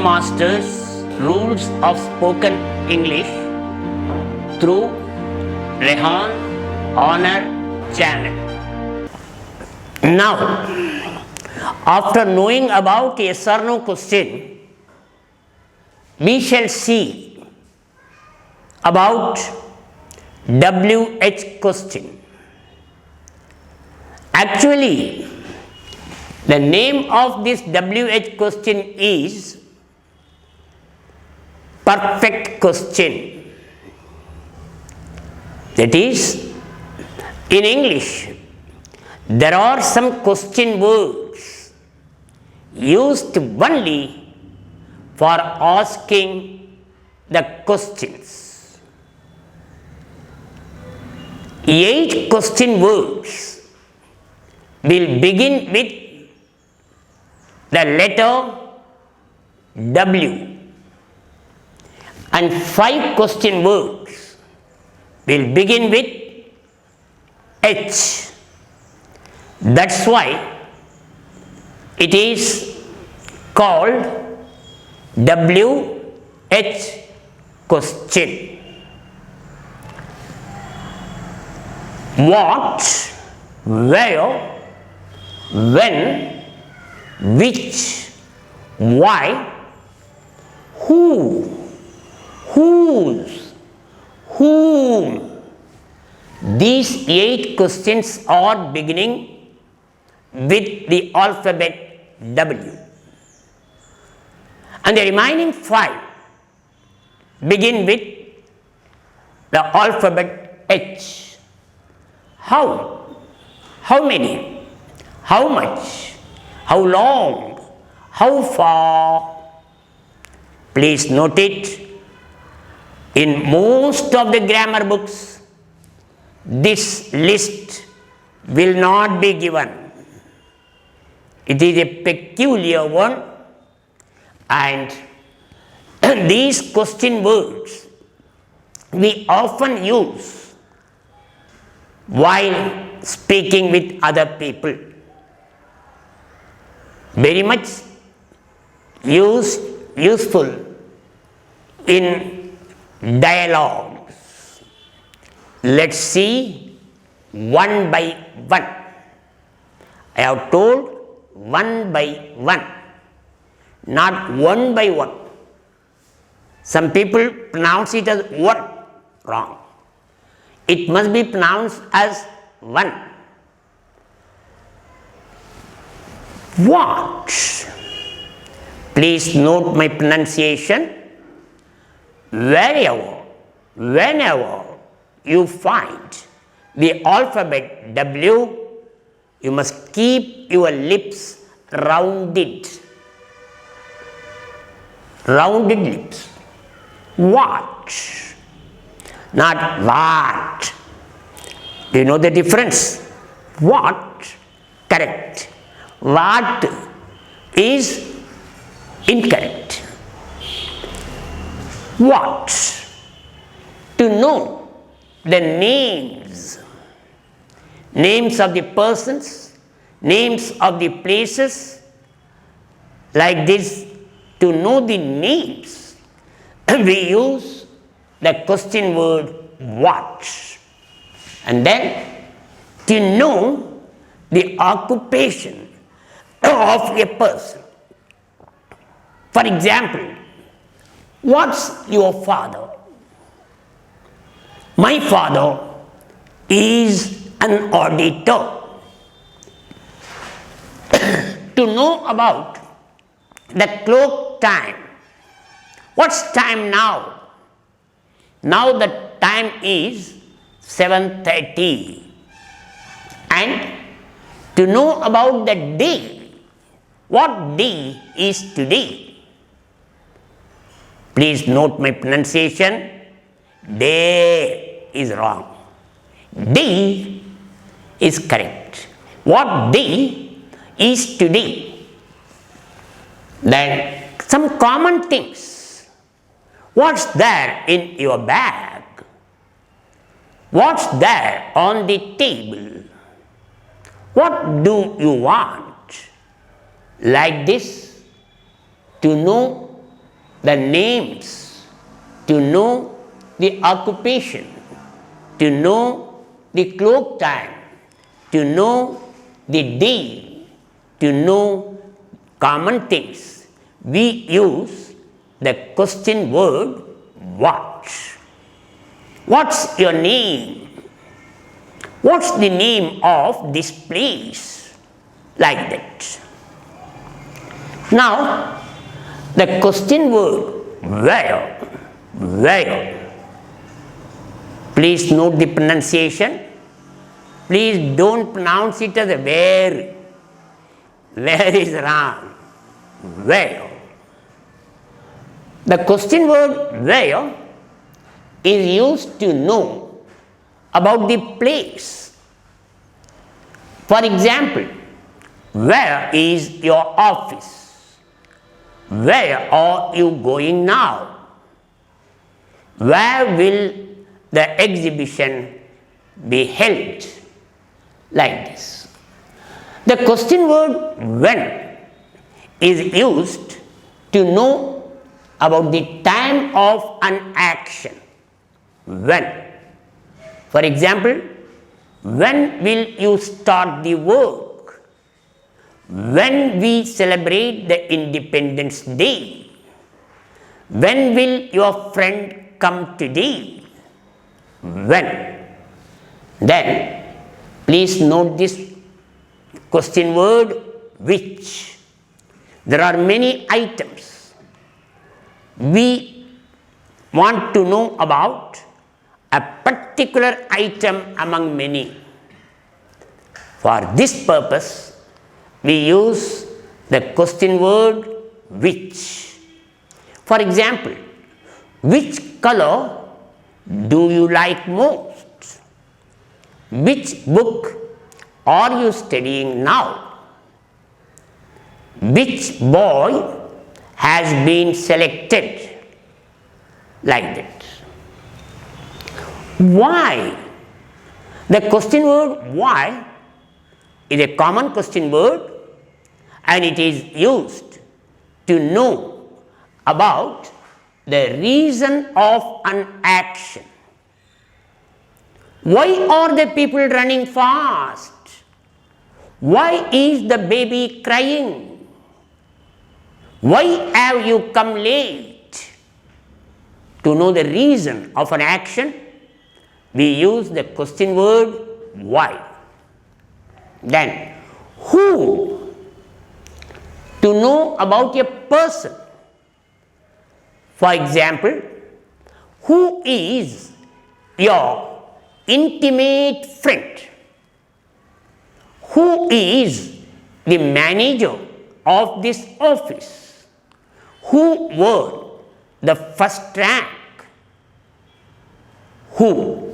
Masters Rules of Spoken English through Rehan Hanar channel. Now, after knowing about yes or no question, we shall see about WH question. Actually, the name of this WH question is perfect question. That is, in English, there are some question words used only for asking the questions. 8 question words will begin with the letter W, and 5 question words will begin with H. That's why it is called WH question. What, where, when, which, why, who, whose, whom. These 8 questions are beginning with the alphabet W, and the remaining 5 begin with the alphabet H. How? How many? How much? How long? How far? Please note it. In most of the grammar books, this list will not be given. It is a peculiar one, and these question words we often use while speaking with other people. Very much useful in dialogues. Let's see one by one. I have told one by one, not one by one. Some people pronounce it as one, wrong. It must be pronounced as one. What? Please note my pronunciation. Wherever, whenever you find the alphabet W, you must keep your lips rounded. Rounded lips. What? Not what. Do you know the difference? What? Correct. What is incorrect. What? To know the names. Names of the persons, names of the places, like this. To know the names, we use the question word what. And then to know the occupation of a person. For example, what's your father? My father is an auditor. To know about the clock time. What's time now? Now the time is 7:30. And to know about the day. What day is today? Please note my pronunciation. Day is wrong. Day is correct. What day is today? Then some common things. What's there in your bag? What's there on the table? What do you want? Like this, to know the names, to know the occupation, to know the clock time, to know the day, to know common things, we use the question word what. What's your name? What's the name of this place? Like that. Now, the question word where. Please note the pronunciation. Please don't pronounce it as a where. Where is wrong. Where. The question word where is used to know about the place. For example, where is your office? Where are you going now? Where will the exhibition be held? Like this. The question word when is used to know about the time of an action. When. For example, when will you start the work? When we celebrate the Independence Day? When will your friend come today? When. Then, please note this question word which. There are many items. We want to know about a particular item among many. For this purpose, we use the question word which. For example, which color do you like most? Which book are you studying now? Which boy has been selected? Like that. Why? The question word why is a common question word and it is used to know about the reason of an action. Why are the people running fast? Why is the baby crying? Why have you come late? To know the reason of an action, we use the question word why. Then, who? To know about a person. For example, who is your intimate friend? Who is the manager of this office? Who won the first rank? Who?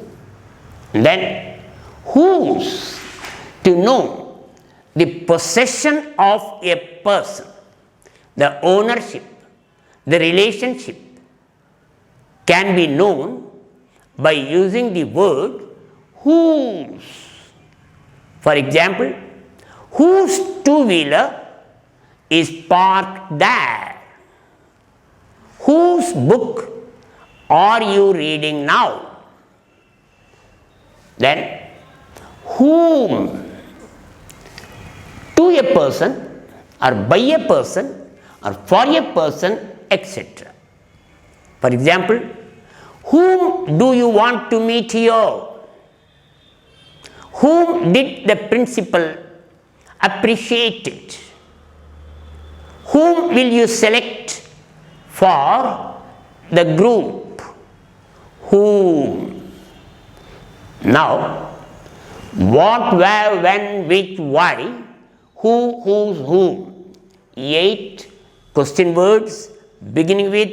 Then, whose? To know the possession of a person, the ownership, the relationship can be known by using the word whose. For example, whose two-wheeler is parked there? Whose book are you reading now? Then, whom? To a person or by a person or for a person, etc. For example, whom do you want to meet here? Whom did the principal appreciate? Whom will you select for the group? Whom? Now, what, where, when, which, why, who, whose, whom. 8 question words beginning with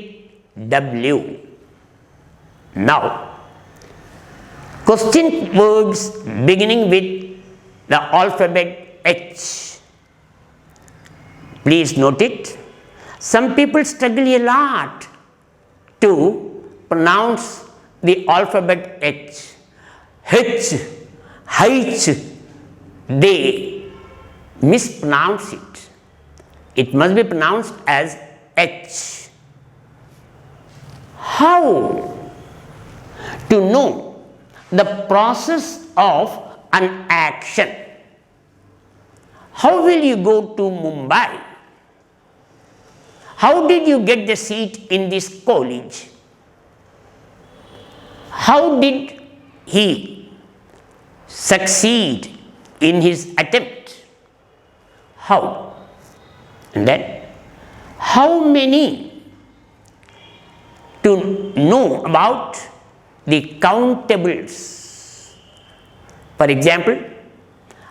W. Now, question words beginning with the alphabet H. Please note it. Some people struggle a lot to pronounce the alphabet H. H, they mispronounce it. It must be pronounced as H. how to know the process of an action. How will you go to Mumbai? How did you get the seat in this college? How did he succeed in his attempt? How? And then, how many to know about the countables? For example,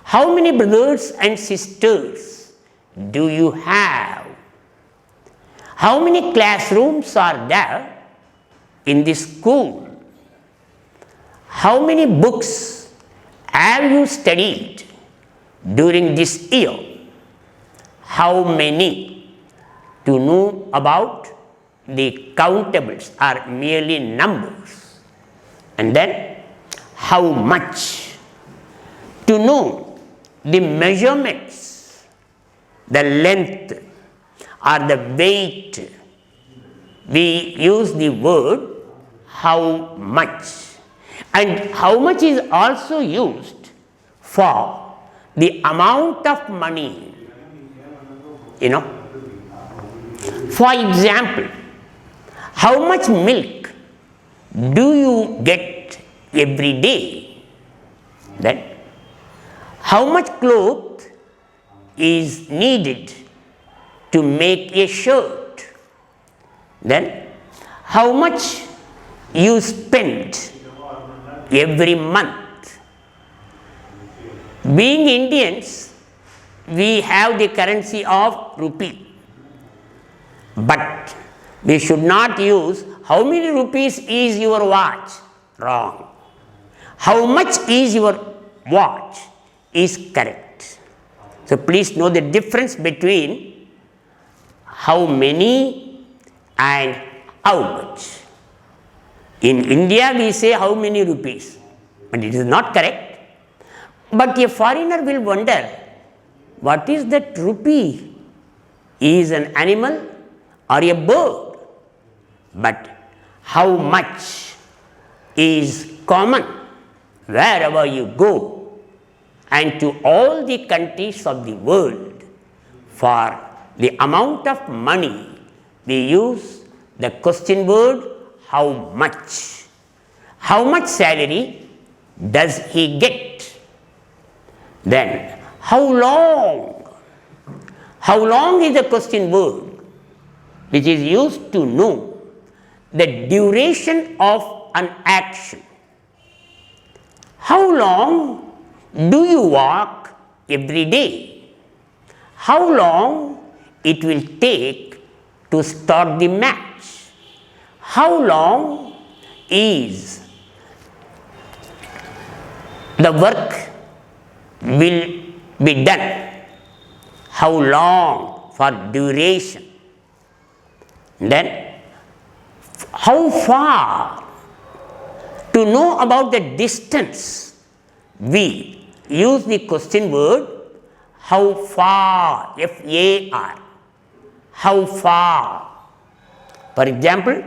how many brothers and sisters do you have? How many classrooms are there in this school? How many books have you studied during this year? How many to know about the countables are merely numbers. And then how much to know the measurements, the length or the weight. We use the word how much, and how much is also used for the amount of money. For example, how much milk do you get every day? Then how much cloth is needed to make a shirt? Then how much you spend every month? Being Indians, we have the currency of rupee, but we should not use how many rupees is your watch. Wrong. How much is your watch is correct. So please know the difference between how many and how much. In India we say how many rupees, but it is not correct. But a foreigner will wonder, what is that rupee? Is an animal or a bird? But how much is common wherever you go and to all the countries of the world. For the amount of money we use the question word how much. How much salary does he get? Then how long? How long is the question word which is used to know the duration of an action. How long do you walk every day? How long it will take to start the match? How long is the work will be done? How long for duration? Then how far? To know about the distance, we use the question word how far, F-A-R, how far. For example,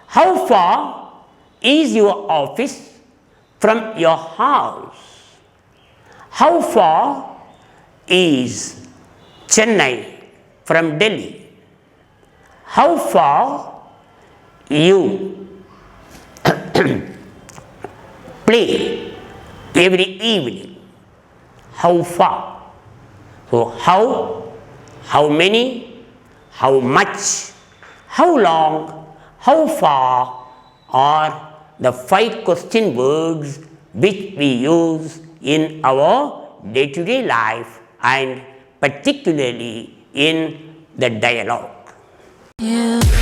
how far is your office from your house? How far is Chennai from Delhi? How far you play every evening? How far? So how many, how much, how long, how far are the 5 question words which we use in our day-to-day life and particularly in the dialogue. Yeah.